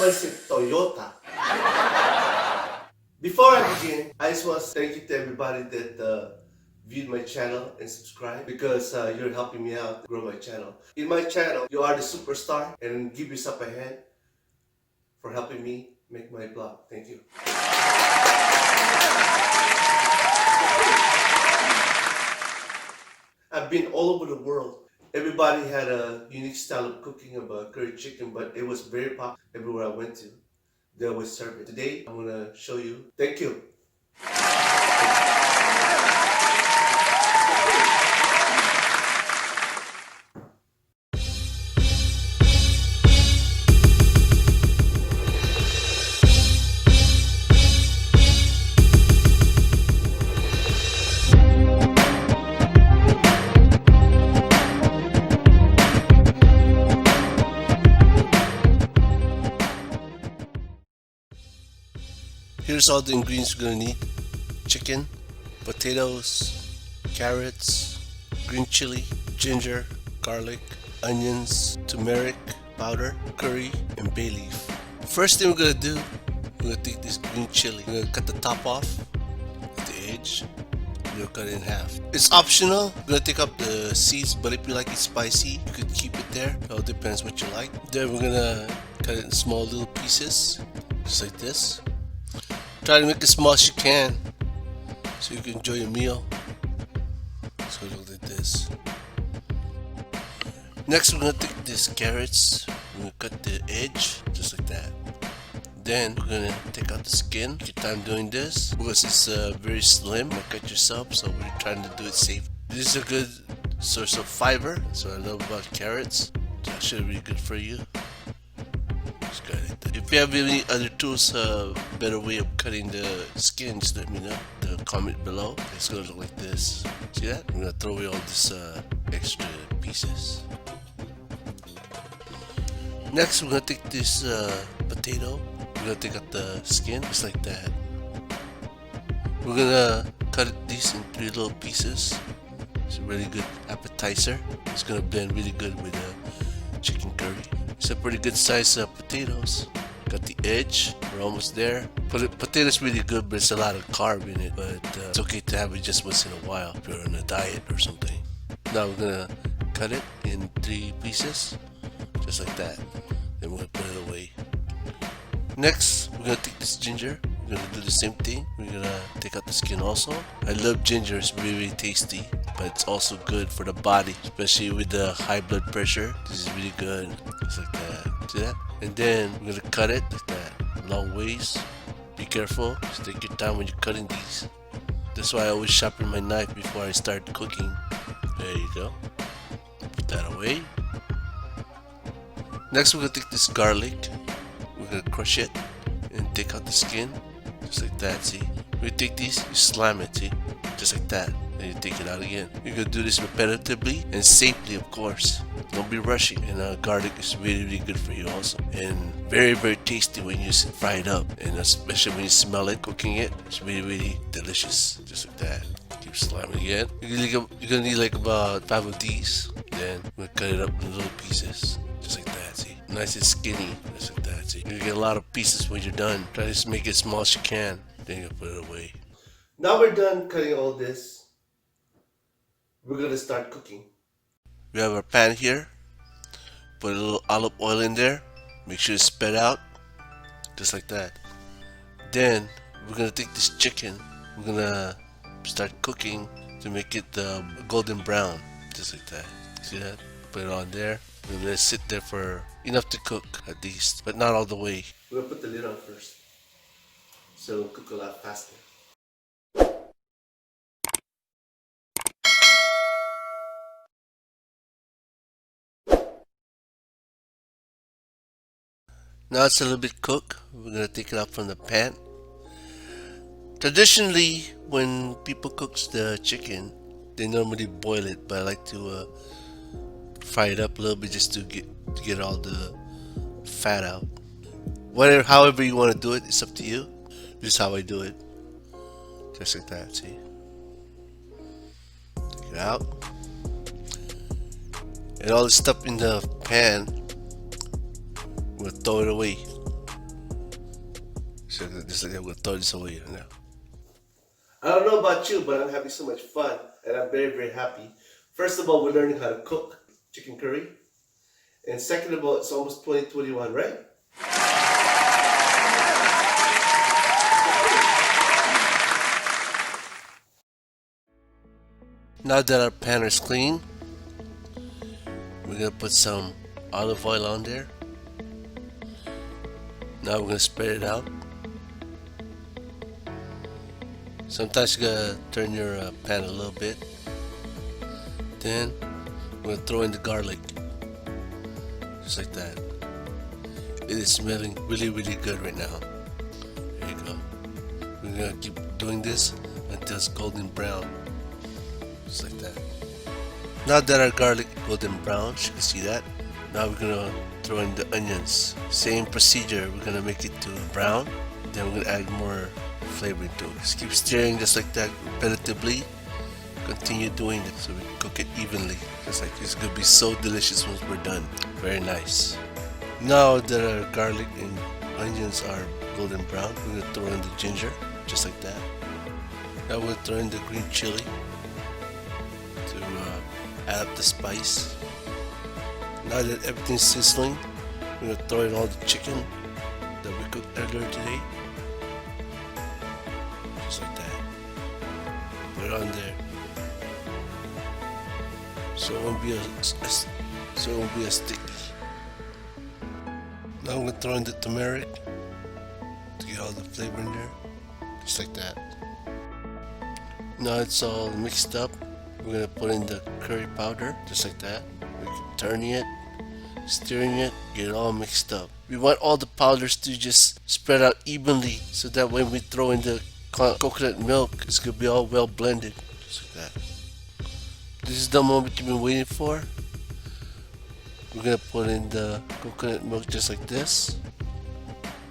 naman si Toyota. Before I begin, I just want to thank you to everybody that viewed my channel and subscribe because you're helping me out to grow my channel. In my channel, you are the superstar and give yourself a hand for helping me make my blog. Thank you. I've been all over the world. Everybody had a unique style of cooking of curry chicken, but it was very popular everywhere I went to. They always serve it. Today, I'm gonna show you. Thank you. Here's all the ingredients you're gonna need: chicken, potatoes, carrots, green chili, ginger, garlic, onions, turmeric powder, curry, and bay leaf. First thing we're gonna do, we're gonna take this green chili. We're gonna cut the top off at the edge. We're gonna cut it in half. It's optional. We're gonna take up the seeds, but if you like it spicy, you could keep it there. It all depends what you like. Then we're gonna cut it in small little pieces, just like this. Try to make it as small as you can so you can enjoy your meal. So look like this. Next, we're gonna take these carrots. We're gonna cut the edge just like that. Then we're gonna take out the skin. Take your time doing this because it's very slim. You cut yourself, so we're trying to do it safe. This is a good source of fiber. So I love about carrots. It's actually really good for you. If you have any other tools, better way of cutting the skin, just let me know. The comment below. It's gonna look like this. See that? I'm gonna throw away all this extra pieces. Next, we're gonna take this potato. We're gonna take out the skin, just like that. We're gonna cut these in 3 little pieces. It's a really good appetizer. It's gonna blend really good with the chicken curry. It's a pretty good size of potatoes. Got the edge. We're almost there. Potatoes really good, but it's a lot of carb in it. But it's okay to have it just once in a while if you're on a diet or something. Now we're gonna cut it in 3 pieces, just like that. Then we're gonna put it away. Next, we're gonna take this ginger. We're gonna do the same thing. We're gonna take out the skin also. I love ginger. It's really, really tasty, but it's also good for the body, especially with the high blood pressure. This is really good. Just like that. See that? And then we're gonna cut it like that, long ways. Be careful. Just take your time when you're cutting these. That's why I always sharpen my knife before I start cooking. There you go. Put that away. Next, we're gonna take this garlic. We're gonna crush it and take out the skin, just like that. See? We take these, you slam it, see? Just like that. Then you take it out again. You're gonna do this repetitively and safely, of course. Don't be rushing. And garlic is really, really good for you also. And very, very tasty when you fry it up. And especially when you smell it, cooking it, it's really, really delicious. Just like that. Keep slamming again. You're gonna need like about 5 of these. Then we're gonna cut it up in little pieces. Just like that, see? Nice and skinny. Just like that, see? You're gonna get a lot of pieces when you're done. Try to just make it as small as you can. Then you put it away. Now we're done cutting all this. We're gonna start cooking. We have our pan here. Put a little olive oil in there. Make sure it's spread out. Just like that. Then we're gonna take this chicken. We're gonna start cooking to make it golden brown. Just like that. See that? Put it on there. We're gonna let it sit there for enough to cook at least, but not all the way. We're gonna put the lid on first, so it'll cook a lot faster. Now it's a little bit cooked. We're gonna take it out from the pan. Traditionally, when people cook the chicken, they normally boil it, but I like to fry it up a little bit just to get all the fat out. However you want to do it, it's up to you. This is how I do it. Just like that, see? Take it out. And all the stuff in the pan, I'm gonna throw it away. So just like I'm gonna throw this away now. I don't know about you, but I'm having so much fun and I'm very, very happy. First of all, we're learning how to cook chicken curry. And second of all, it's almost 2021, right? Now that our pan is clean, we're gonna put some olive oil on there. Now we're gonna spread it out. Sometimes you gotta turn your pan a little bit. Then we're gonna throw in the garlic, just like that. It is smelling really, really good right now. There you go. We're gonna keep doing this until it's golden brown, just like that. Now that our garlic is golden brown, you can see that. Now we're gonna throw in the onions. Same procedure. We're gonna make it to brown. Then we're gonna add more flavor into it. Just keep stirring just like that repetitively. Continue doing it so we cook it evenly. Just like it's gonna be so delicious once we're done. Very nice. Now that our garlic and onions are golden brown, we're gonna throw in the ginger, just like that. Now we'll throw in the green chili to add up the spice. Now that everything's sizzling, we're gonna throw in all the chicken that we cooked earlier today, just like that. Put it on there, so it won't be as sticky. Now I'm gonna throw in the turmeric to get all the flavor in there, just like that. Now it's all mixed up. We're gonna put in the curry powder, just like that. We keep turning it, stirring it, get it all mixed up. We want all the powders to just spread out evenly, so that when we throw in the coconut milk, it's gonna be all well blended, just like that. This is the moment you've been waiting for. We're gonna put in the coconut milk just like this.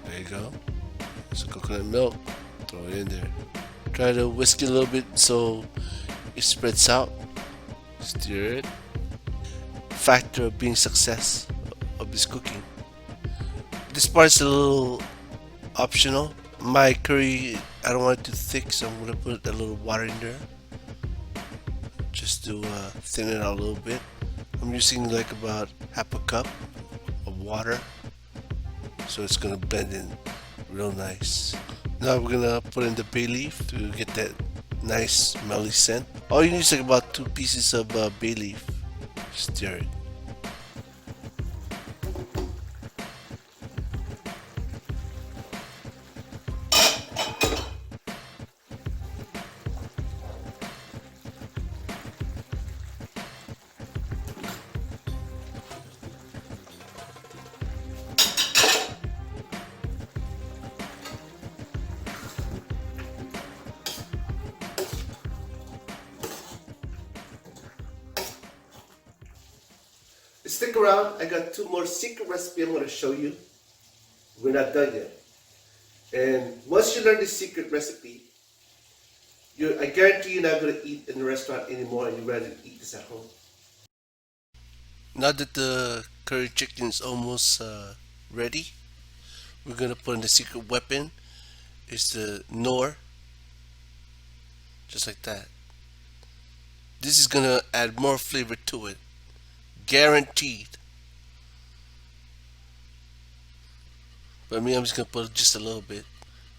There you go. So coconut milk, throw it in there. Try to whisk it a little bit so it spreads out. Stir it. Factor of being success of this cooking. This part is a little optional. My curry, I don't want it too thick, so I'm gonna put a little water in there, just to thin it out a little bit. I'm using like about half a cup of water, so it's gonna blend in real nice. Now we're gonna put in the bay leaf to get that nice smelly scent. All you need is like about 2 pieces of bay leaf. Stir it. Stick around, I got 2 more secret recipes I'm going to show you. We're not done yet. And once you learn this secret recipe, I guarantee you're not going to eat in the restaurant anymore and you'd rather eat this at home. Now that the curry chicken is almost ready, we're gonna put in the secret weapon. It's the Knorr, just like that. This is gonna add more flavor to it, guaranteed. But me, I'm just gonna put just a little bit,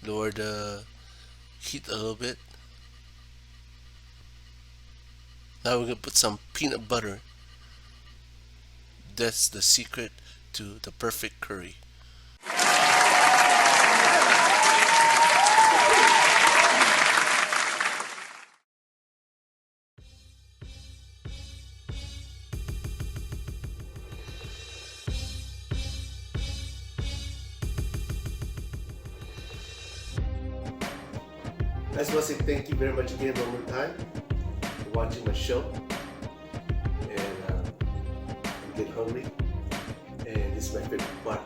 lower the heat a little bit. Now we're gonna put some peanut butter. That's the secret to the perfect curry. I just want to say thank you very much again one more time for watching my show. And I'm getting hungry. And this is my favorite part.